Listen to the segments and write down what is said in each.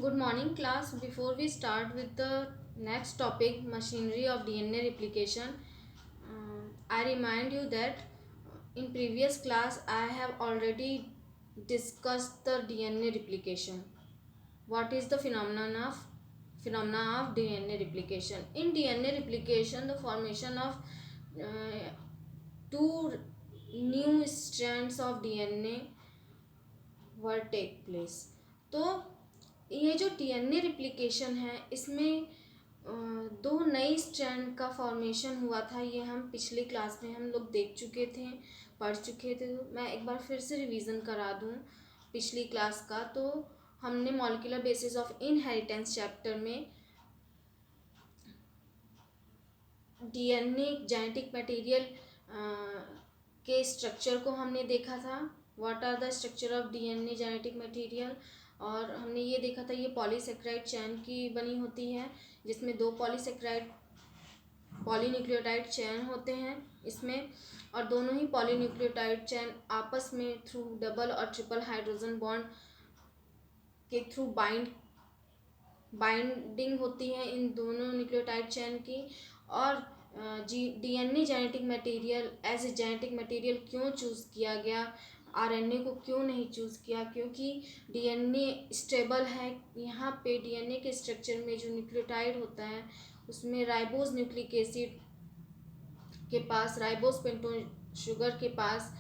Good morning, class. Before we start with the next topic, machinery of DNA replication, I remind you that in previous class I have already discussed the DNA replication. What is the phenomena of DNA replication? In DNA replication, the formation of two new strands of DNA were take place. तो ये जो DNA replication है इसमें दो नई strand का formation हुआ था। ये हम पिछली क्लास में हम लोग देख चुके थे, पढ़ चुके थे। तो मैं एक बार फिर से रिवीजन करा दूं पिछली क्लास का। तो हमने molecular basis of inheritance chapter में डीएनए जेनेटिक मटेरियल के स्ट्रक्चर को हमने देखा था। What are the structure of DNA genetic material. और हमने ये देखा था ये पॉलीसेक्राइड चेन की बनी होती है, जिसमें दो पॉलीन्यूक्लियोटाइड चेन होते हैं इसमें। और दोनों ही पॉलीन्यूक्लियोटाइड चेन आपस में थ्रू डबल और ट्रिपल हाइड्रोजन बॉन्ड के थ्रू बाइंडिंग होती है इन दोनों न्यूक्लियोटाइड चेन की। और DNA genetic material as a genetic material क्यों चूज़ किया गया, आरएनए को क्यों नहीं चूज़ किया? क्योंकि डीएनए स्टेबल है। यहाँ पे डीएनए के स्ट्रक्चर में जो न्यूक्लियोटाइड होता है उसमें राइबोज न्यूक्लिक एसिड के पास, राइबोज पेंटोन शुगर के पास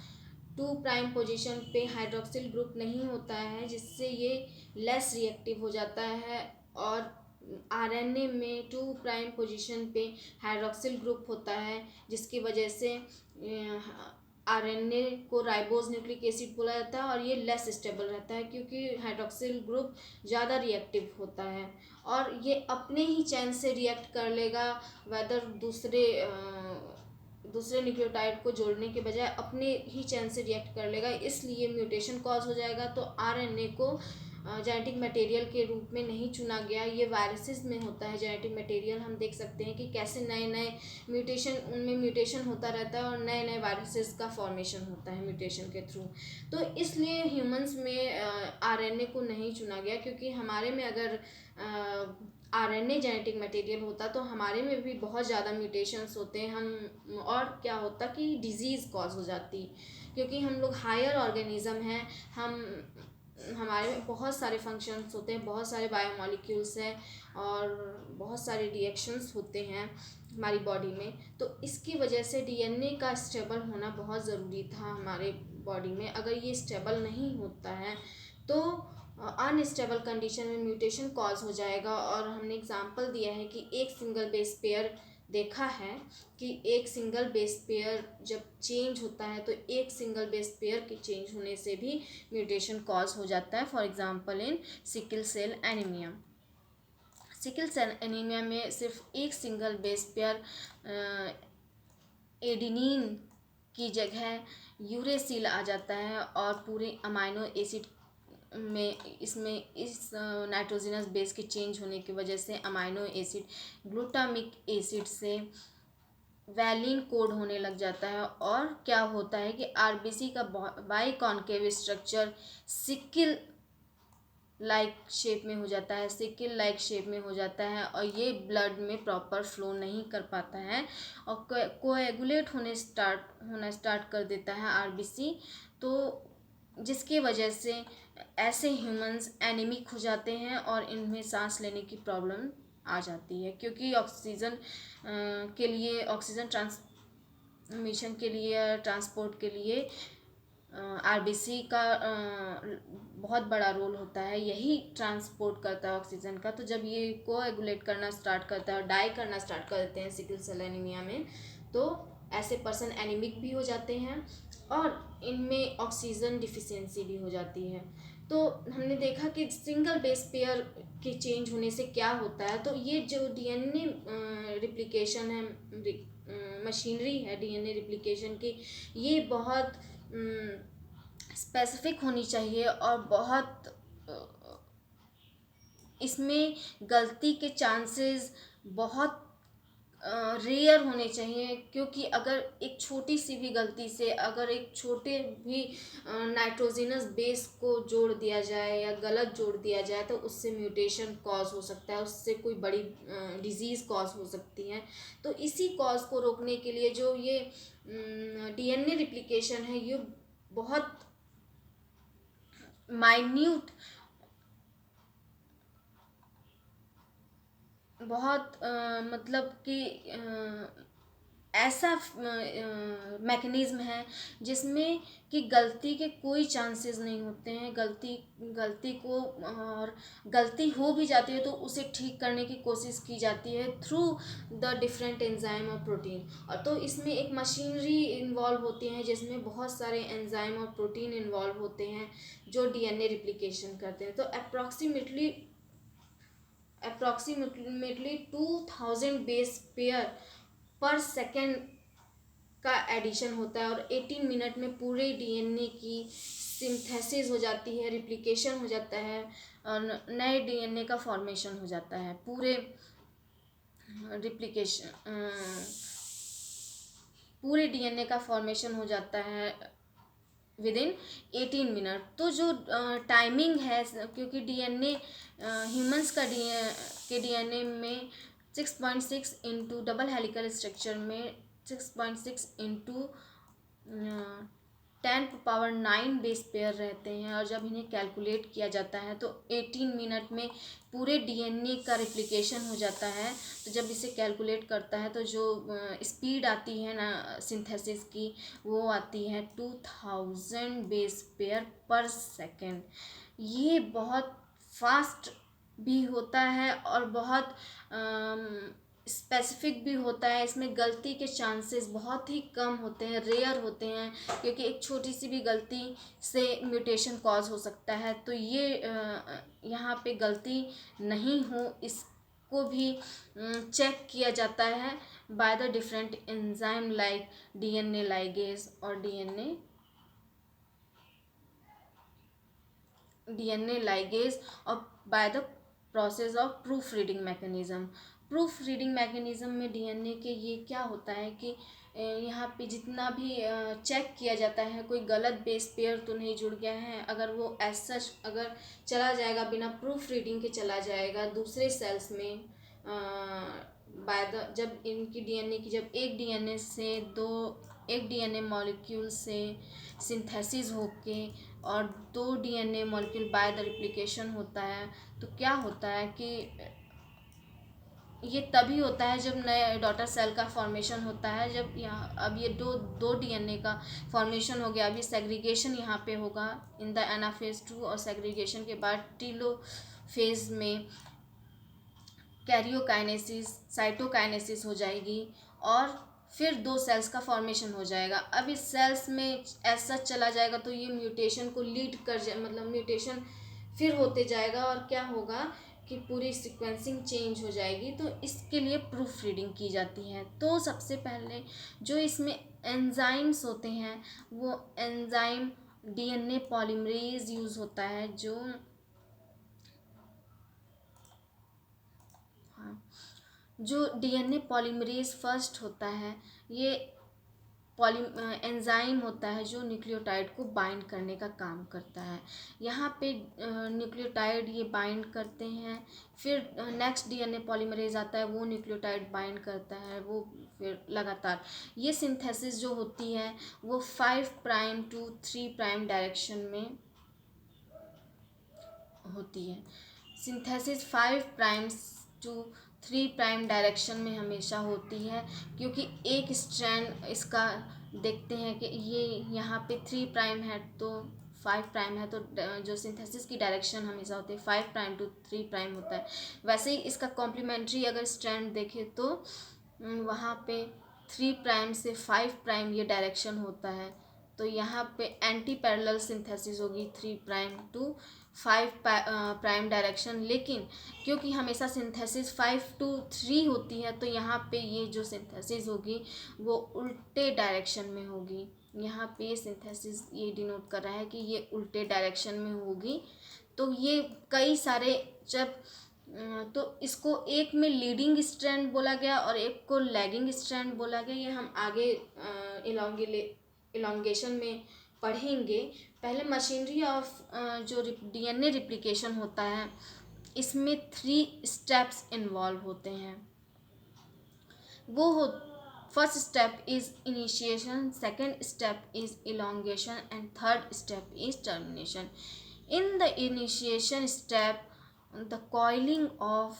2' पोजीशन पे हाइड्रोक्सिल ग्रुप नहीं होता है, जिससे ये लेस रिएक्टिव हो जाता है। और आरएनए में 2' पोजीशन पे हाइड्रोक्सिल ग्रुप होता है, जिसकी वजह से आरएनए को राइबोज न्यूक्लिक एसिड बोला जाता है और ये लेस स्टेबल रहता है क्योंकि हाइड्रोक्सिल ग्रुप ज़्यादा रिएक्टिव होता है। और ये अपने ही चैन से रिएक्ट कर लेगा, वेदर दूसरे न्यूक्लियोटाइड को जोड़ने के बजाय अपने ही चैन से रिएक्ट कर लेगा, इसलिए म्यूटेशन कॉज हो जाएगा। तो आरएनए को जेनेटिक मटेरियल के रूप में नहीं चुना गया। ये वायरसेस में होता है जेनेटिक मटेरियल। हम देख सकते हैं कि कैसे नए नए उनमें म्यूटेशन होता रहता है और नए नए वायरसेस का फॉर्मेशन होता है म्यूटेशन के थ्रू। तो इसलिए ह्यूमंस में आरएनए को नहीं चुना गया, क्योंकि हमारे में अगर आरएनए जेनेटिक मटेरियल होता तो हमारे में भी बहुत ज़्यादा म्यूटेशंस होते हैं। हम और क्या होता कि डिजीज़ कॉज हो जाती, क्योंकि हम लोग हायर ऑर्गेनिज्म हैं। हमारे में बहुत सारे फंक्शंस होते हैं, बहुत सारे बायोमॉलिक्यूल्स हैं और बहुत सारे रिएक्शंस होते हैं हमारी बॉडी में। तो इसकी वजह से डीएनए का स्टेबल होना बहुत ज़रूरी था हमारे बॉडी में। अगर ये स्टेबल नहीं होता है तो अनस्टेबल कंडीशन में म्यूटेशन कॉज हो जाएगा। और हमने एग्जांपल दिया है कि एक सिंगल बेस पेयर देखा है कि एक सिंगल बेस पेयर जब चेंज होता है तो एक सिंगल बेस पेयर के चेंज होने से भी म्यूटेशन कॉज हो जाता है। For example in sickle cell anaemia. Sickle cell anaemia में सिर्फ एक सिंगल बेस पेयर एडेनिन की जगह यूरेसिल आ जाता है और पूरे अमाइनो एसिड में इस नाइट्रोजनस बेस के चेंज होने की वजह से अमाइनो एसिड ग्लूटामिक एसिड से वैलिन कोड होने लग जाता है। और क्या होता है कि आरबीसी का by concave structure sickle like shape में हो जाता है, सिकिल लाइक शेप में हो जाता है और ये ब्लड में प्रॉपर फ्लो नहीं कर पाता है और कोएगुलेट होना स्टार्ट कर देता है आरबीसी। तो जिसकी वजह से ऐसे ह्यूमंस एनीमिक हो जाते हैं और इनमें सांस लेने की प्रॉब्लम आ जाती है, क्योंकि ऑक्सीजन के लिए, ऑक्सीजन ट्रांसमिशन के लिए, ट्रांसपोर्ट के लिए आरबीसी का बहुत बड़ा रोल होता है। यही ट्रांसपोर्ट करता है ऑक्सीजन का। तो जब ये कोएगुलेट करना स्टार्ट करता है और डाई करना स्टार्ट कर देते हैं सिकल सेल एनीमिया में, तो ऐसे पर्सन एनीमिक भी हो जाते हैं और इनमें ऑक्सीजन डिफिशियंसी भी हो जाती है। तो हमने देखा कि सिंगल बेस पेयर के चेंज होने से क्या होता है। तो ये जो डीएनए रिप्लिकेशन है, मशीनरी है डीएनए रिप्लिकेशन की, ये बहुत स्पेसिफिक होनी चाहिए और बहुत इसमें गलती के चांसेस बहुत रेयर होने चाहिए, क्योंकि अगर एक छोटी सी भी गलती से अगर एक छोटे भी नाइट्रोजनस बेस को जोड़ दिया जाए या गलत जोड़ दिया जाए तो उससे म्यूटेशन कॉज हो सकता है, उससे कोई बड़ी डिजीज़ कॉज हो सकती है। तो इसी कॉज को रोकने के लिए जो ये डीएनए रिप्लिकेशन है, ये बहुत माइन्यूट, बहुत मतलब कि ऐसा मैकेनिज़्म है जिसमें कि गलती के कोई चांसेस नहीं होते हैं। गलती को, और गलती हो भी जाती है तो उसे ठीक करने की कोशिश की जाती है थ्रू द डिफरेंट एंजाइम और प्रोटीन। और तो इसमें एक मशीनरी इन्वॉल्व होती है जिसमें बहुत सारे एंजाइम और प्रोटीन इन्वॉल्व होते हैं जो डीएनए रिप्लिकेशन करते हैं। तो अप्रॉक्सीमेटली 2000 बेस पेयर पर सेकेंड का एडिशन होता है और 18 मिनट में पूरे डीएनए की सिंथेसिस हो जाती है, रिप्लिकेशन हो जाता है और नए डीएनए का फॉर्मेशन हो जाता है। रिप्लिकेशन पूरे डीएनए का फॉर्मेशन हो जाता है विद इन 18 मिनट। तो जो टाइमिंग है, क्योंकि डीएनए ह्यूमंस के डीएनए में 6.6 इंटू डबल हेलिकल स्ट्रक्चर में 6.6 इंटू 10⁹ बेस पेयर रहते हैं। और जब इन्हें कैलकुलेट किया जाता है तो 18 मिनट में पूरे डीएनए का रिप्लिकेशन हो जाता है। तो जब इसे कैलकुलेट करता है तो जो स्पीड आती है ना सिंथेसिस की, वो आती है 2000 बेस पेयर पर सेकेंड। ये बहुत फास्ट भी होता है और बहुत स्पेसिफिक भी होता है। इसमें गलती के चांसेस बहुत ही कम होते हैं, रेयर होते हैं, क्योंकि एक छोटी सी भी गलती से म्यूटेशन कॉज हो सकता है। तो ये यहाँ पे गलती नहीं हो इसको भी चेक किया जाता है by the different enzyme like DNA ligase और डीएनए लाइगेज और by the process of proof reading mechanism. Proof reading mechanism में डीएनए के ये क्या होता है कि यहाँ पे जितना भी चेक किया जाता है, कोई गलत बेस पेयर तो नहीं जुड़ गया है। अगर वो ऐसा अगर चला जाएगा बिना प्रूफ रीडिंग के चला जाएगा दूसरे सेल्स में, बाय द जब इनकी डीएनए की जब एक डीएनए मॉलिक्यूल से सिंथेसिस होके और 2 DNA molecule by the replication होता है, तो क्या होता है कि ये तभी होता है जब नए डॉटर सेल का फॉर्मेशन होता है। जब यहाँ अब ये दो डीएनए का फॉर्मेशन हो गया, अभी सेग्रीगेशन यहाँ पे होगा इन द एनाफेज 2, और सेग्रीगेशन के बाद टीलोफेज में कैरियोकाइनेसिस साइटोकाइनेसिस हो जाएगी और फिर 2 सेल्स का फॉर्मेशन हो जाएगा। अब इस सेल्स में ऐसा चला जाएगा तो ये म्यूटेशन को लीड कर जाए, मतलब म्यूटेशन फिर होते जाएगा और क्या होगा कि पूरी सीक्वेंसिंग चेंज हो जाएगी। तो इसके लिए प्रूफ रीडिंग की जाती है। तो सबसे पहले जो इसमें एंजाइम्स होते हैं, वो एंजाइम डीएनए पॉलीमरेज यूज़ होता है, जो डीएनए पॉलीमरेज फर्स्ट होता है। ये पॉली एंजाइम होता है जो न्यूक्लियोटाइड को बाइंड करने का काम करता है। यहाँ पे न्यूक्लियोटाइड ये बाइंड करते हैं, फिर नेक्स्ट डीएनए पॉलीमरेज आता है, वो न्यूक्लियोटाइड बाइंड करता है, वो फिर लगातार ये सिंथेसिस जो होती है वो 5' to 3' डायरेक्शन में होती है। सिंथेसिस 5' to 3' डायरेक्शन में हमेशा होती है, क्योंकि एक स्ट्रैंड इसका देखते हैं कि ये यहाँ पे 3' है तो 5' है, तो जो सिंथेसिस की डायरेक्शन हमेशा होती है 5' to 3' होता है। वैसे ही इसका कॉम्प्लीमेंट्री अगर स्ट्रैंड देखें तो वहाँ पे 3' से 5' ये डायरेक्शन होता है। तो यहाँ पे एंटी पैरेलल सिंथेसिस होगी 3' to 5' डायरेक्शन। लेकिन क्योंकि हमेशा सिंथेसिस 5 to 3 होती है, तो यहाँ पे ये जो सिंथेसिस होगी वो उल्टे डायरेक्शन में होगी। यहाँ पे सिंथेसिस ये डिनोट कर रहा है कि ये उल्टे डायरेक्शन में होगी। तो ये कई सारे जब तो इसको एक में लीडिंग स्ट्रैंड बोला गया और एक को लैगिंग स्ट्रैंड बोला गया। ये हम आगे इलोंगेशन में पढ़ेंगे। पहले मशीनरी ऑफ जो डीएनए रिप्लिकेशन होता है, इसमें 3 स्टेप्स इन्वॉल्व होते हैं। वो हो first step is initiation, second step is elongation and third step is termination. In the initiation step the coiling of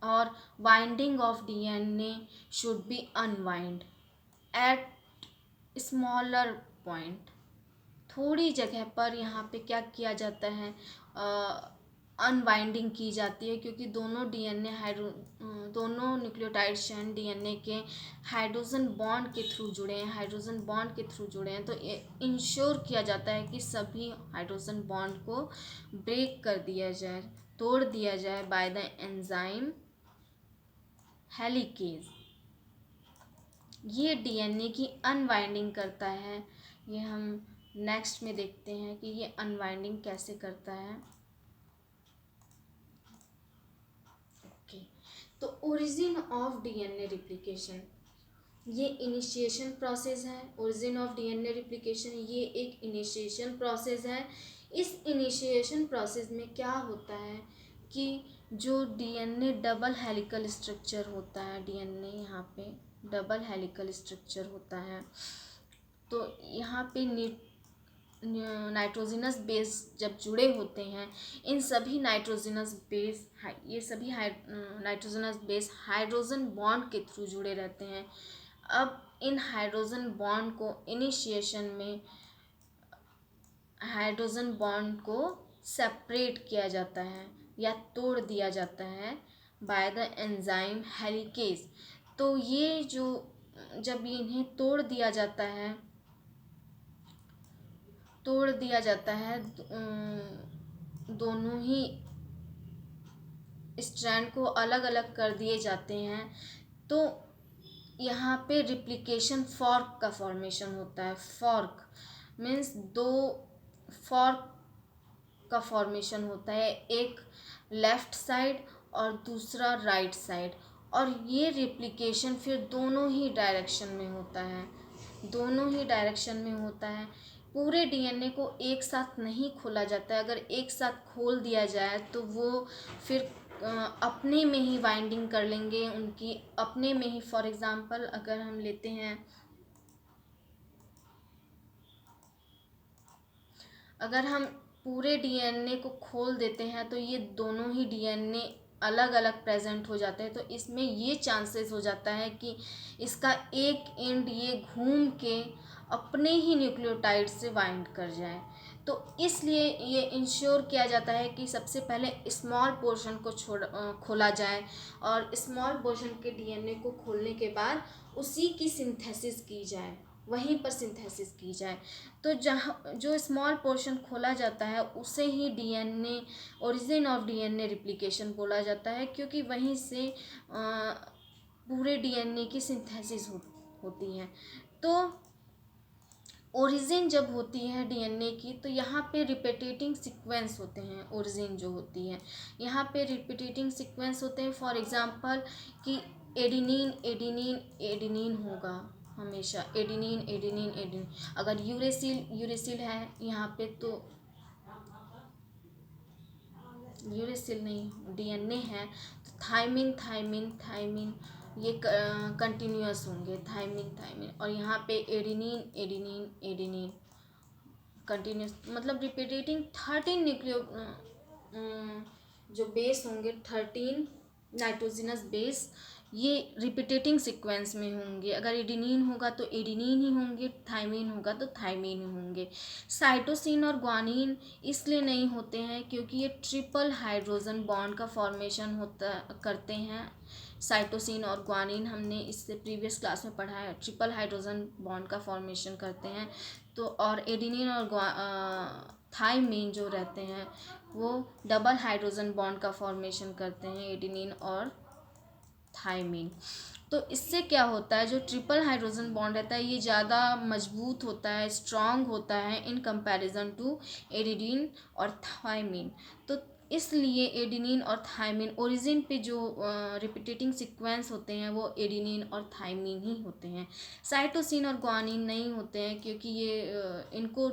or winding of DNA should be unwind at smaller point। थोड़ी जगह पर यहाँ पे क्या किया जाता है, अनवाइंडिंग की जाती है, क्योंकि दोनों न्यूक्लियोटाइड चेन डीएनए के हाइड्रोजन बॉन्ड के थ्रू जुड़े हैं, तो इंश्योर किया जाता है कि सभी हाइड्रोजन बॉन्ड को ब्रेक कर दिया जाए, तोड़ दिया जाए बाय द एंजाइम हेलिकेज। ये डीएनए की अनवाइंडिंग करता है। ये हम नेक्स्ट में देखते हैं कि ये अनवाइंडिंग कैसे करता है। ओके, तो ओरिजिन ऑफ डीएनए रिप्लिकेशन, ये इनिशिएशन प्रोसेस है। ओरिजिन ऑफ डीएनए रिप्लिकेशन ये एक इनिशिएशन प्रोसेस है। इस इनिशिएशन प्रोसेस में क्या होता है कि जो डीएनए डबल हेलिकल स्ट्रक्चर होता है, डीएनए यहाँ पे डबल हेलिकल स्ट्रक्चर होता है, तो यहाँ पे नाइट्रोजिनस बेस जब जुड़े होते हैं, इन सभी nitrogenous base nitrogenous base hydrogen bond के थ्रू जुड़े रहते हैं। अब इन हाइड्रोजन बॉन्ड को इनिशिएशन में हाइड्रोजन बॉन्ड को सेपरेट किया जाता है या तोड़ दिया जाता है बाय द एंजाइम हेलिकेज। तो ये जो जब इन्हें तोड़ दिया जाता है दोनों ही स्ट्रैंड को अलग अलग कर दिए जाते हैं, तो यहाँ पे रिप्लिकेशन फॉर्क का फॉर्मेशन होता है। फॉर्क मीन्स 2 फॉर्क का फॉर्मेशन होता है, एक लेफ्ट साइड और दूसरा राइट साइड, और ये रिप्लिकेशन फिर दोनों ही डायरेक्शन में होता है। पूरे डीएनए को एक साथ नहीं खोला जाता है। अगर एक साथ खोल दिया जाए तो वो फिर अपने में ही वाइंडिंग कर लेंगे, उनकी अपने में ही। फॉर एग्जांपल अगर हम लेते हैं, अगर हम पूरे डीएनए को खोल देते हैं तो ये दोनों ही डीएनए अलग अलग प्रेजेंट हो जाते हैं, तो इसमें ये चांसेस हो जाता है कि इसका एक एंड ये घूम के अपने ही न्यूक्लियोटाइड से वाइंड कर जाए। तो इसलिए ये इंश्योर किया जाता है कि सबसे पहले स्मॉल पोर्शन को खोला जाए, और स्मॉल पोर्शन के डीएनए को खोलने के बाद उसी की सिंथेसिस की जाए, वहीं पर सिंथेसिस की जाए। तो जहाँ जो स्मॉल पोर्शन खोला जाता है उसे ही DNA origin of DNA replication बोला जाता है, क्योंकि वहीं से पूरे डीएनए की सिंथेसिस होती है। तो ओरिजिन जब होती है डीएनए की, तो यहाँ पे रिपीटेटिंग सीक्वेंस होते हैं। ओरिजिन जो होती है यहाँ पे रिपीटेटिंग सीक्वेंस होते हैं। फॉर एग्जांपल कि एडिनिन एडिनिन एडिनिन होगा, हमेशा एडिनिन एडिनिन एडिनिन। अगर यूरेसिल है यहाँ पे, तो यूरेसिल नहीं, डीएनए है तो थायमिन थायमिन थायमिन, ये कंटिन्यूअस होंगे, थायमिन। और यहाँ पे एडिनिन एडिनिन एडिनिन कंटिन्यूस, मतलब रिपीटेटिंग 13 जो बेस होंगे, 13 नाइट्रोजिनस बेस, ये रिपीटेटिंग सीक्वेंस में होंगे। अगर एडिनिन होगा तो एडिनिन ही होंगे, थायमिन होगा तो थायमिन ही होंगे। साइटोसिन और ग्वानिन इसलिए नहीं होते हैं क्योंकि ये ट्रिपल हाइड्रोजन बॉन्ड का फॉर्मेशन करते हैं। साइटोसिन और ग्वानिन हमने इससे प्रीवियस क्लास में पढ़ा है, ट्रिपल हाइड्रोजन बॉन्ड का फॉर्मेशन करते हैं। तो और एडिनिन और थायमिन जो रहते हैं वो डबल हाइड्रोजन बॉन्ड का फॉर्मेशन करते हैं, एडिनिन और थायमिन। तो इससे क्या होता है, जो ट्रिपल हाइड्रोजन बॉन्ड रहता है ये ज़्यादा मजबूत होता है, स्ट्रांग होता है इन कंपैरिजन टू एडिनिन और थायमिन। तो इसलिए एडिनिन और थायमिन ओरिजिन पे जो रिपीटेटिंग सीक्वेंस होते हैं वो एडिनिन और थायमिन ही होते हैं। साइटोसिन और ग्वानिन नहीं होते हैं, क्योंकि ये इनको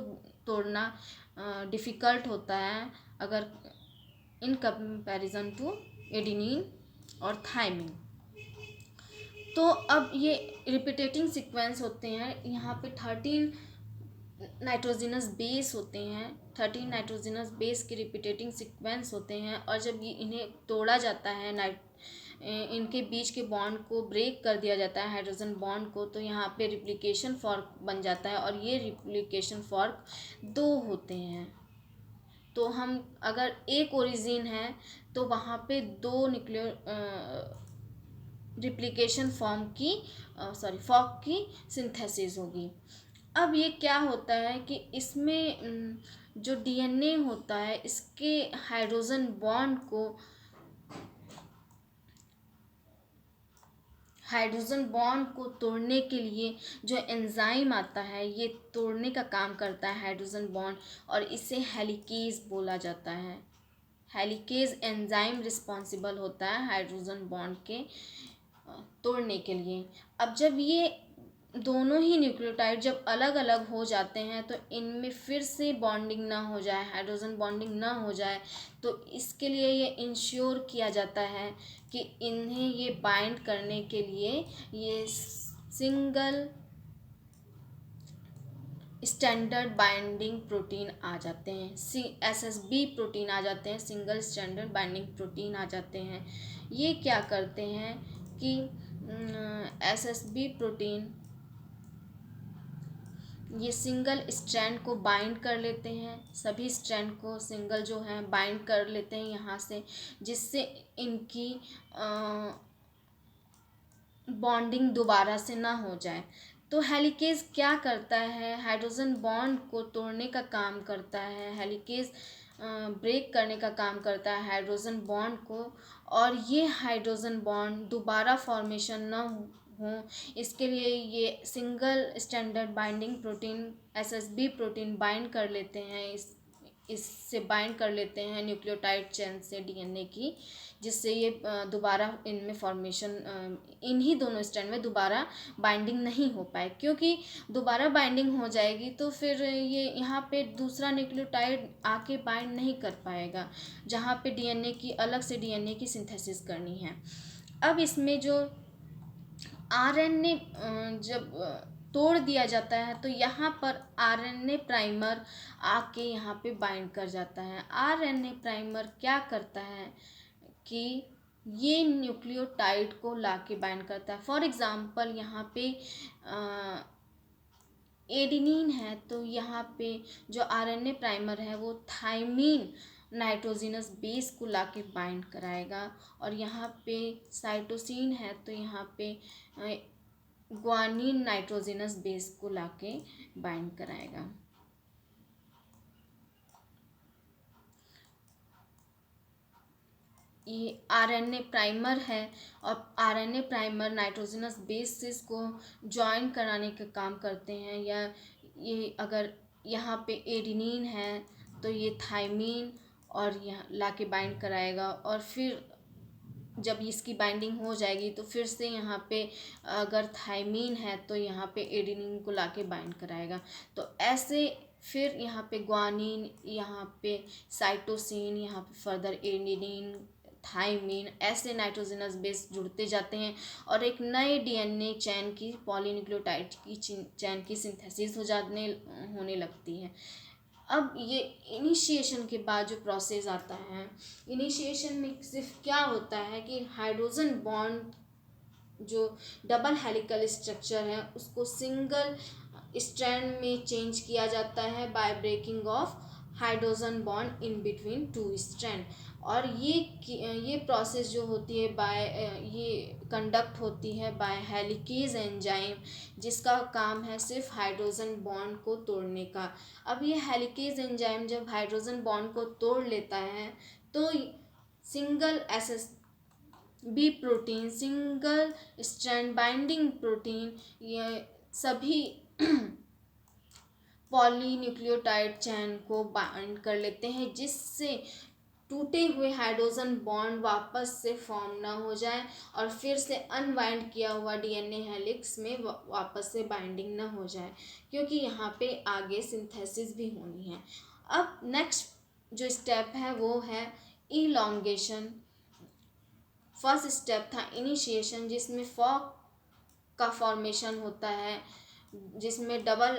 तोड़ना डिफ़िकल्ट होता है अगर इन कंपैरिजन टू एडिनिन और थायमिन। तो अब ये रिपीटेटिंग सीक्वेंस होते हैं, यहाँ पे 13 नाइट्रोजिनस बेस होते हैं, 13 नाइट्रोजिनस बेस के रिपीटेटिंग सीक्वेंस होते हैं। और जब ये इन्हें तोड़ा जाता है, इनके बीच के बॉन्ड को ब्रेक कर दिया जाता है हाइड्रोजन बॉन्ड को, तो यहाँ पे रिप्लिकेशन फॉर्क बन जाता है और ये रिप्लिकेशन फॉर्क 2 होते हैं। तो हम अगर एक ओरिजिन है तो वहाँ पे 2 न्यूक्लियर रिप्लिकेशन फॉर्क की सिंथेसिस होगी। अब ये क्या होता है कि इसमें जो डीएनए होता है इसके हाइड्रोजन बॉन्ड को तोड़ने के लिए जो एंजाइम आता है ये तोड़ने का काम करता है हाइड्रोजन बॉन्ड, और इसे हेलिकेज बोला जाता है। हेलिकेज एंजाइम रिस्पॉन्सिबल होता है हाइड्रोजन बॉन्ड के तोड़ने के लिए। अब जब ये दोनों ही न्यूक्लियोटाइड जब अलग अलग हो जाते हैं तो इनमें फिर से बॉन्डिंग ना हो जाए, हाइड्रोजन बॉन्डिंग ना हो जाए, तो इसके लिए ये इंश्योर किया जाता है कि इन्हें ये बाइंड करने के लिए ये सिंगल स्टैंडर्ड बाइंडिंग प्रोटीन आ जाते हैं, SSB प्रोटीन आ जाते हैं, सिंगल स्टैंडर्ड बाइंडिंग प्रोटीन आ जाते हैं। ये क्या करते हैं कि SSB प्रोटीन ये सिंगल स्ट्रैंड को बाइंड कर लेते हैं, सभी स्ट्रैंड को सिंगल जो है बाइंड कर लेते हैं यहाँ से, जिससे इनकी बॉन्डिंग दोबारा से ना हो जाए। तो हेलिकेज क्या करता है, हाइड्रोजन बॉन्ड को तोड़ने का काम करता है, हेलिकेज ब्रेक करने का काम करता है हाइड्रोजन बॉन्ड को, और ये हाइड्रोजन बॉन्ड दोबारा फॉर्मेशन ना हो इसके लिए ये single standard binding protein SSB protein bind कर लेते हैं, इससे बाइंड कर लेते हैं न्यूक्लियोटाइड चेन से डीएनए की, जिससे ये दोबारा इनमें फॉर्मेशन इन्हीं दोनों स्ट्रैंड में दोबारा बाइंडिंग नहीं हो पाए, क्योंकि दोबारा बाइंडिंग हो जाएगी तो फिर ये यहाँ पे दूसरा न्यूक्लियोटाइड आके बाइंड नहीं कर पाएगा, जहाँ पे डीएनए की अलग से डीएनए की सिंथेसिस करनी है। अब इसमें जो आरएनए जब तोड़ दिया जाता है तो यहाँ पर आरएनए प्राइमर आके यहाँ पे बाइंड कर जाता है। आरएनए प्राइमर क्या करता है कि ये न्यूक्लियोटाइड को लाके बाइंड करता है। फॉर एग्ज़ाम्पल यहाँ पे एडिनिन है तो यहाँ पे जो आरएनए प्राइमर है वो थायमीन नाइट्रोजिनस बेस को लाके बाइंड कराएगा, और यहाँ पे साइटोसिन है तो यहाँ पे ग्वानिन नाइट्रोजिनस बेस को लाके बाइंड कराएगा। ये आरएनए प्राइमर है और आरएनए प्राइमर नाइट्रोजनस बेसिस को जॉइन कराने का काम करते हैं, या ये अगर यहाँ पे एडिनिन है तो ये थायमीन और यहाँ लाके बाइंड कराएगा, और फिर जब इसकी बाइंडिंग हो जाएगी तो फिर से यहाँ पे अगर थायमीन है तो यहाँ पे एडिनिन को लाके बाइंड कराएगा। तो ऐसे फिर यहाँ पे ग्वानिन, यहाँ पे साइटोसिन, यहाँ पे फर्दर एडिनिन, थायमीन, ऐसे नाइट्रोजनस बेस जुड़ते जाते हैं और एक नए डीएनए चैन की पॉलीन्यूक्लियोटाइड की चैन की सिंथेसिस होने लगती है। अब ये इनिशिएशन के बाद जो प्रोसेस आता है, इनिशिएशन में सिर्फ क्या होता है कि हाइड्रोजन बॉन्ड जो डबल हेलिकल स्ट्रक्चर है उसको सिंगल स्ट्रैंड में चेंज किया जाता है by breaking of hydrogen bond in between 2 strand, और ये प्रोसेस जो होती है ये कंडक्ट होती है बाय हेलिकेज एंजाइम, जिसका काम है सिर्फ हाइड्रोजन बॉन्ड को तोड़ने का। अब ये हेलिकेज एंजाइम जब हाइड्रोजन बॉन्ड को तोड़ लेता है तो single B protein, single strand binding protein, ये सभी पॉलीन्यूक्लियोटाइड चैन को बाइंड कर लेते हैं, जिससे टूटे हुए हाइड्रोजन बॉन्ड वापस से फॉर्म ना हो जाए और फिर से अनबाइंड किया हुआ डीएनए हेलिक्स में वापस से बाइंडिंग ना हो जाए, क्योंकि यहाँ पे आगे सिंथेसिस भी होनी है। अब नेक्स्ट जो स्टेप है वो है इलॉन्गेशन। फर्स्ट स्टेप था इनिशिएशन, जिसमें फॉक का फॉर्मेशन होता है, जिसमें डबल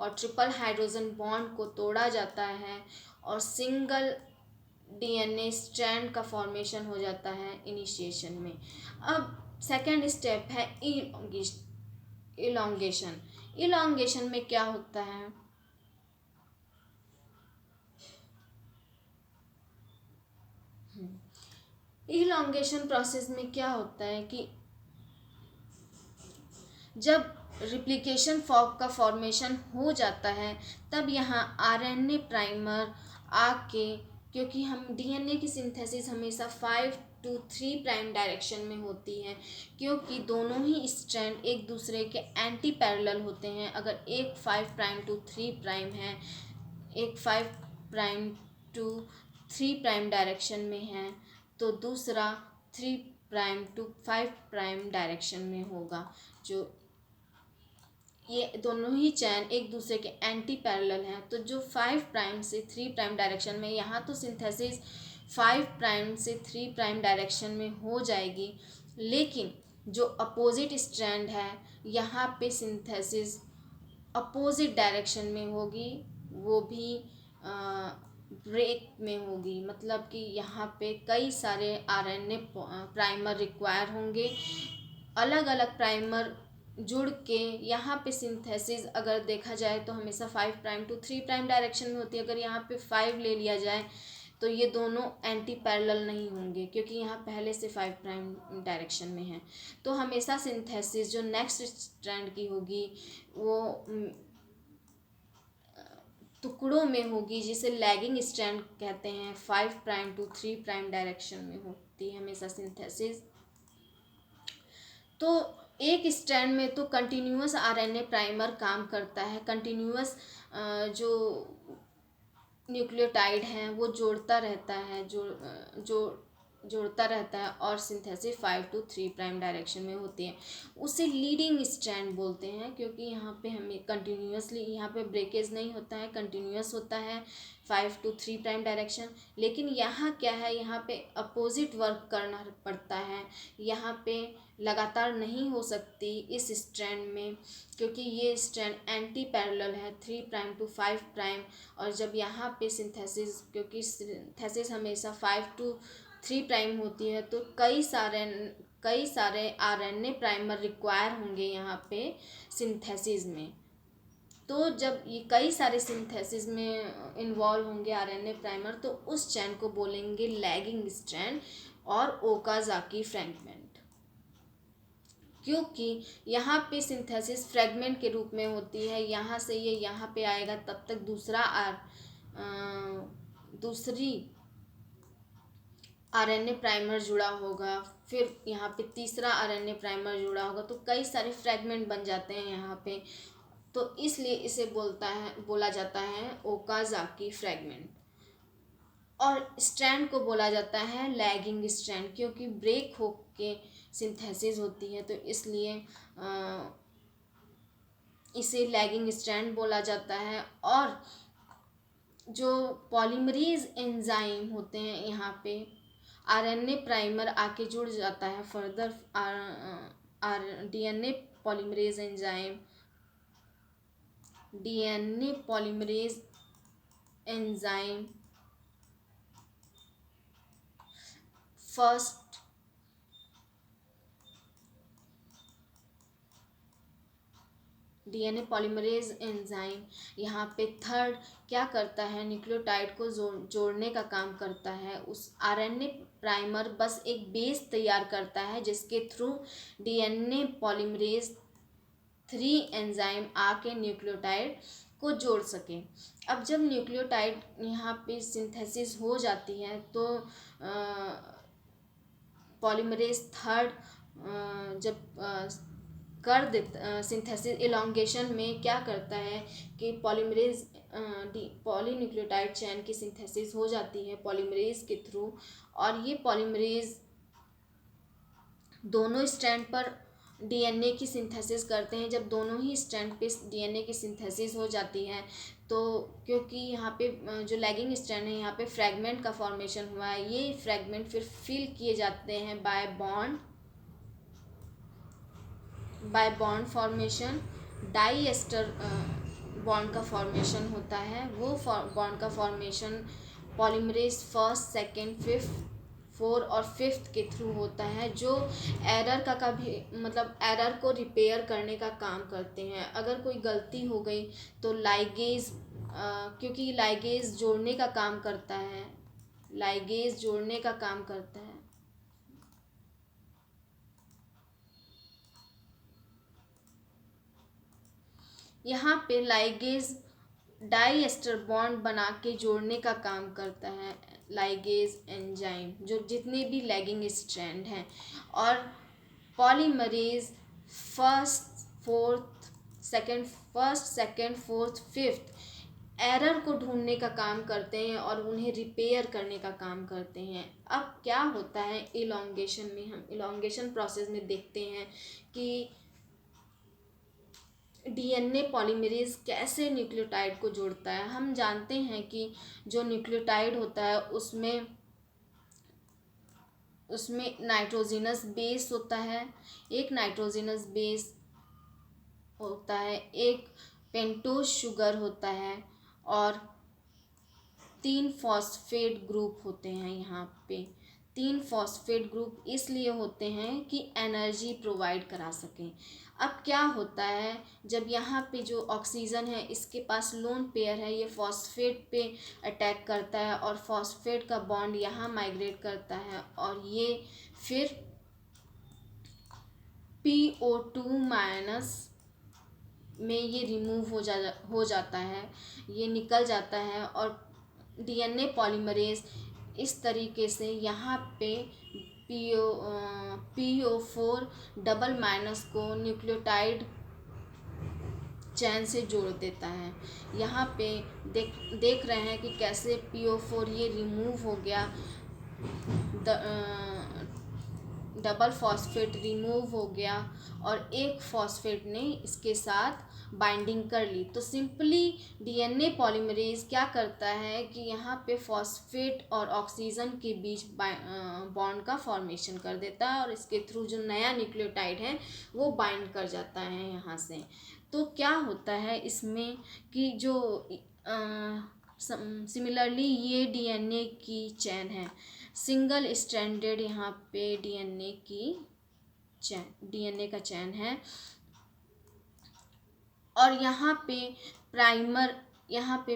और ट्रिपल हाइड्रोजन बॉन्ड को तोड़ा जाता है और सिंगल डीएनए स्ट्रैंड का फॉर्मेशन हो जाता है इनिशिएशन में। अब सेकेंड स्टेप है इलॉन्गेशन। इलॉन्गेशन में क्या होता है, इलॉन्गेशन प्रोसेस में क्या होता है कि जब रिप्लिकेशन फॉर्क का फॉर्मेशन हो जाता है, तब यहाँ आरएनए प्राइमर आके, क्योंकि हम डीएनए की सिंथेसिस हमेशा 5 to 3 प्राइम डायरेक्शन में होती है, क्योंकि दोनों ही स्ट्रैंड एक दूसरे के एंटी पैरेलल होते हैं। अगर एक 5 प्राइम टू 3 प्राइम है, एक 5 प्राइम टू 3 प्राइम डायरेक्शन में है, तो दूसरा 3 प्राइम टू 5 प्राइम डायरेक्शन में होगा। जो ये दोनों ही चैन एक दूसरे के एंटी पैरेलल हैं, तो जो 5 प्राइम से 3 प्राइम डायरेक्शन में, यहाँ तो सिंथेसिस 5 प्राइम से 3 प्राइम डायरेक्शन में हो जाएगी, लेकिन जो अपोजिट स्ट्रैंड है यहाँ पे सिंथेसिस अपोजिट डायरेक्शन में होगी, वो भी ब्रेक में होगी। मतलब कि यहाँ पे कई सारे आरएनए प्राइमर रिक्वायर होंगे, अलग अलग प्राइमर जुड़ के यहाँ पे सिंथेसिस अगर देखा जाए तो हमेशा 5 प्राइम टू 3 प्राइम डायरेक्शन में होती है। अगर यहाँ पे 5 ले लिया जाए तो ये दोनों एंटी पैरेलल नहीं होंगे, क्योंकि यहाँ पहले से 5 प्राइम डायरेक्शन में है। तो हमेशा सिंथेसिस जो नेक्स्ट स्ट्रैंड की होगी वो टुकड़ों में होगी, जिसे लैगिंग स्ट्रैंड कहते हैं। 5 प्राइम टू 3 प्राइम डायरेक्शन में होती है हमेशा सिंथेसिस। तो एक स्ट्रैंड में तो कंटिन्यूअस आरएनए प्राइमर काम करता है, कंटिन्यूअस जो न्यूक्लियोटाइड हैं वो जोड़ता रहता है, जोड़ता रहता है, और सिंथेसिस 5 to 3 प्राइम डायरेक्शन में होती है। उसे लीडिंग स्ट्रैंड बोलते हैं, क्योंकि यहाँ पे हमें कंटिन्यूअसली, यहाँ पे ब्रेकेज नहीं होता है, कंटिन्यूअस होता है 5 to 3 प्राइम डायरेक्शन। लेकिन यहाँ क्या है, यहाँ पे अपोजिट वर्क करना पड़ता है, यहाँ पे लगातार नहीं हो सकती इस स्ट्रैंड में, क्योंकि ये स्ट्रैंड एंटी पैरेलल है 3 प्राइम टू 5 प्राइम। और जब यहाँ पे सिंथेसिस, क्योंकि सिंथेसिस हमेशा 5 to 3 प्राइम होती है, तो कई सारे आरएनए प्राइमर रिक्वायर होंगे यहाँ पे सिंथेसिस में। तो जब ये कई सारे सिंथेसिस में इन्वॉल्व होंगे आरएनए प्राइमर, तो उस चैन को बोलेंगे लैगिंग स्ट्रैंड और ओकाजाकी फ्रैगमेंट, क्योंकि यहाँ पे सिंथेसिस फ्रैगमेंट के रूप में होती है। यहाँ से ये यहाँ पे आएगा, तब तक दूसरी आरएनए प्राइमर जुड़ा होगा, फिर यहाँ पे तीसरा आरएनए प्राइमर जुड़ा होगा, तो कई सारे फ्रैगमेंट बन जाते हैं यहाँ पे। तो इसलिए इसे बोला जाता है ओकाजाकी फ्रैगमेंट। और स्ट्रैंड को बोला जाता है लैगिंग स्ट्रैंड, क्योंकि ब्रेक हो के सिंथेसिस होती है, तो इसलिए इसे लैगिंग स्ट्रैंड बोला जाता है। और जो पॉलीमरेज एंजाइम होते हैं, यहाँ पे आरएनए प्राइमर आके जुड़ जाता है further, are DNA polymerase enzyme, DNA polymerase enzyme first DNA polymerase enzyme यहाँ पे थर्ड क्या करता है, न्यूक्लियोटाइड को जोड़ने का काम करता है। उस आरएनए प्राइमर बस एक बेस तैयार करता है, जिसके थ्रू डीएनए पॉलीमरेज 3 एंजाइम आके न्यूक्लियोटाइड को जोड़ सके। अब जब न्यूक्लियोटाइड यहाँ पे सिंथेसिस हो जाती है, तो पॉलीमरेज थर्ड जब कर देता सिंथेसिस इलॉन्गेशन में क्या करता है कि पॉलीमरेज पॉलीन्यूक्लियोटाइड चेन की सिंथेसिस हो जाती है पॉलीमरेज के थ्रू, और ये पॉलीमरेज दोनों स्ट्रैंड पर डीएनए की सिंथेसिस करते हैं। जब दोनों ही स्ट्रैंड पे डीएनए की सिंथेसिस हो जाती है तो क्योंकि यहाँ पे जो लैगिंग स्ट्रैंड है यहाँ पे फ्रैगमेंट का फॉर्मेशन हुआ है, ये फ्रैगमेंट फिर फिल किए जाते हैं by bond formation. Diester bond का फॉर्मेशन होता है, वो बॉन्ड का formation polymerase first second fifth four और फिफ्थ के थ्रू होता है, जो एरर का कभी मतलब एरर को रिपेयर करने का काम करते हैं। अगर कोई गलती हो गई तो लाइगेज क्योंकि लाइगेज जोड़ने का काम करता है, लाइगेज जोड़ने का काम करता है। यहाँ पे लाइगेज डाई एस्टर बॉन्ड बना के जोड़ने का काम करता है लाइगेज एंजाइम, जो जितने भी लैगिंग स्ट्रैंड हैं। और polymerase first second fourth fifth error को ढूंढने का काम करते हैं और उन्हें रिपेयर करने का काम करते हैं। अब क्या होता है इलॉन्गेशन में, हम इलॉन्गेशन प्रोसेस में देखते हैं कि डीएनए पॉलीमरेज कैसे न्यूक्लियोटाइड को जोड़ता है। हम जानते हैं कि जो न्यूक्लियोटाइड होता है उसमें नाइट्रोजिनस बेस होता है, एक नाइट्रोजिनस बेस होता है, एक पेंटोज शुगर होता है और 3 फॉस्फेट ग्रुप होते हैं। यहाँ पे 3 फॉस्फेट ग्रुप इसलिए होते हैं कि एनर्जी प्रोवाइड करा सकें। अब क्या होता है, जब यहाँ पे जो ऑक्सीजन है इसके पास लोन पेयर है, ये फॉस्फेट पे अटैक करता है और फॉस्फेट का बॉन्ड यहाँ माइग्रेट करता है और ये फिर PO2 माइनस में ये रिमूव हो जाता है, ये निकल जाता है और डीएनए पॉलीमरेज इस तरीके से यहाँ पे PO4 डबल माइनस को न्यूक्लियोटाइड चैन से जोड़ देता है। यहाँ पे देख रहे हैं कि कैसे PO4 ये रिमूव हो गया, डबल फॉस्फेट रिमूव हो गया और एक फॉस्फेट ने इसके साथ बाइंडिंग कर ली। तो सिंपली डीएनए पॉलीमरेज क्या करता है कि यहाँ पे फॉस्फेट और ऑक्सीजन के बीच बॉन्ड का फॉर्मेशन कर देता है और इसके थ्रू जो नया न्यूक्लियोटाइड है वो बाइंड कर जाता है यहाँ से। तो क्या होता है इसमें कि जो सिमिलरली ये डीएनए की चैन है, सिंगल स्ट्रैंडेड यहाँ पे डीएनए का चैन है और यहाँ पे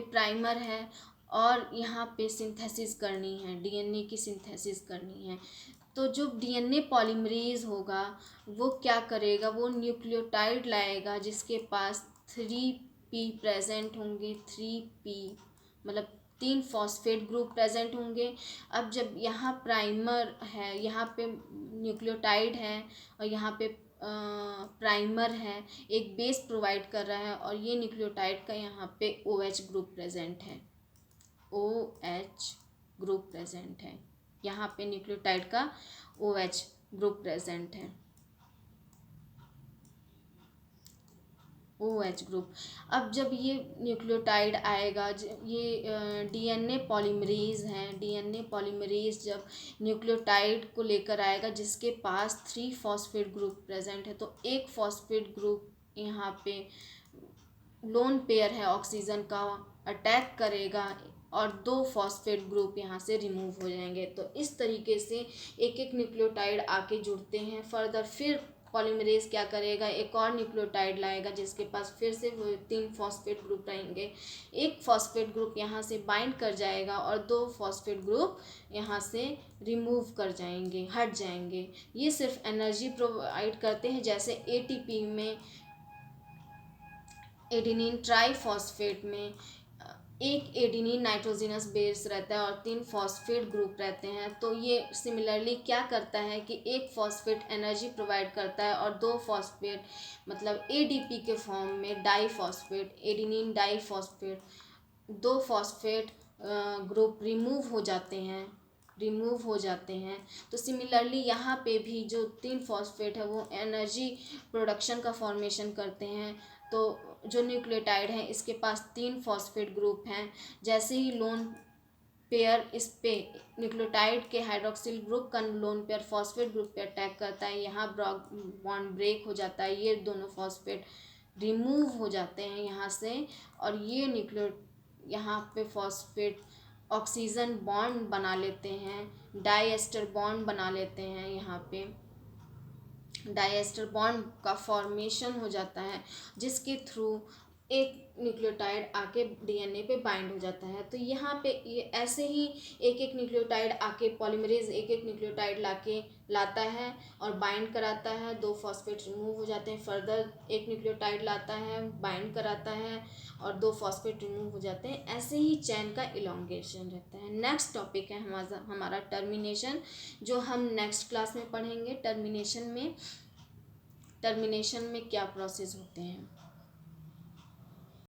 प्राइमर है और यहाँ पे सिंथेसिस करनी है, डीएनए की सिंथेसिस करनी है। तो जो डीएनए पॉलीमरेज होगा वो क्या करेगा, वो न्यूक्लियोटाइड लाएगा जिसके पास 3p प्रेजेंट होंगे, 3p मतलब 3 फॉस्फेट ग्रुप प्रेजेंट होंगे। अब जब यहाँ प्राइमर है, यहाँ पे न्यूक्लियोटाइड है और यहाँ पे प्राइमर है, एक बेस प्रोवाइड कर रहा है और ये न्यूक्लियोटाइड का यहाँ पे OH ग्रुप प्रेजेंट है, OH ग्रुप प्रेजेंट है, यहाँ पे न्यूक्लियोटाइड का OH ग्रुप प्रेजेंट है, OH ग्रुप। अब जब ये न्यूक्लियोटाइड आएगा, ये डीएनए पॉलीमरेज है, डीएनए पॉलीमरेज जब न्यूक्लियोटाइड को लेकर आएगा जिसके पास 3 फॉस्फेट ग्रुप प्रेजेंट है, तो एक फॉस्फेट ग्रुप यहाँ पे लोन पेयर है ऑक्सीजन का, अटैक करेगा और 2 फॉस्फेट ग्रुप यहाँ से रिमूव हो जाएंगे। तो इस तरीके से एक एक न्यूक्लियोटाइड आके जुड़ते हैं। फर्दर फिर पॉलीमरेज क्या करेगा, एक और न्यूक्लियोटाइड लाएगा जिसके पास फिर से वो 3 फॉस्फेट ग्रुप रहेंगे, एक फॉस्फेट ग्रुप यहाँ से बाइंड कर जाएगा और 2 फॉस्फेट ग्रुप यहाँ से रिमूव कर जाएंगे, हट जाएंगे। ये सिर्फ एनर्जी प्रोवाइड करते हैं, जैसे ATP में एडेनिन ट्राईफॉस्फेट में एक एडिनिन नाइट्रोजनस बेस रहता है और 3 फॉस्फेट ग्रुप रहते हैं। तो ये सिमिलरली क्या करता है कि एक फॉस्फेट एनर्जी प्रोवाइड करता है और 2 फॉस्फेट मतलब एडीपी के फॉर्म में diphosphate, adenine diphosphate, 2 phosphate group remove हो जाते हैं। तो सिमिलरली यहाँ पे भी जो 3 फॉस्फेट है वो एनर्जी प्रोडक्शन का फॉर्मेशन करते हैं। तो जो न्यूक्लियोटाइड है इसके पास 3 फॉस्फेट ग्रुप हैं। जैसे ही लोन पेयर इस पे न्यूक्लियोटाइड के हाइड्रोक्सिल ग्रुप का लोन पेयर फॉस्फेट ग्रुप पे अटैक करता है, यहाँ बॉन्ड ब्रेक हो जाता है, ये दोनों फॉस्फेट रिमूव हो जाते हैं यहाँ से। और ये यहाँ पे फॉस्फेट ऑक्सीजन बॉन्ड बना लेते हैं, डाइएस्टर बॉन्ड बना लेते हैं। यहाँ पे डाइएस्टर बॉन्ड का फॉर्मेशन हो जाता है, जिसके थ्रू एक न्यूक्लियोटाइड आके डीएनए पे बाइंड हो जाता है। तो यहाँ पे ये ऐसे ही एक एक न्यूक्लियोटाइड आके पॉलीमरेज एक एक न्यूक्लियोटाइड लाता है और बाइंड कराता है, 2 फॉस्फेट रिमूव हो जाते हैं। फर्दर एक न्यूक्लियोटाइड लाता है, बाइंड कराता है और 2 फॉस्फेट रिमूव हो जाते हैं। ऐसे ही चैन का इलोंगेशन रहता है। नेक्स्ट टॉपिक है हमारा टर्मिनेशन, जो हम नेक्स्ट क्लास में पढ़ेंगे। टर्मिनेशन में क्या प्रोसेस होते हैं।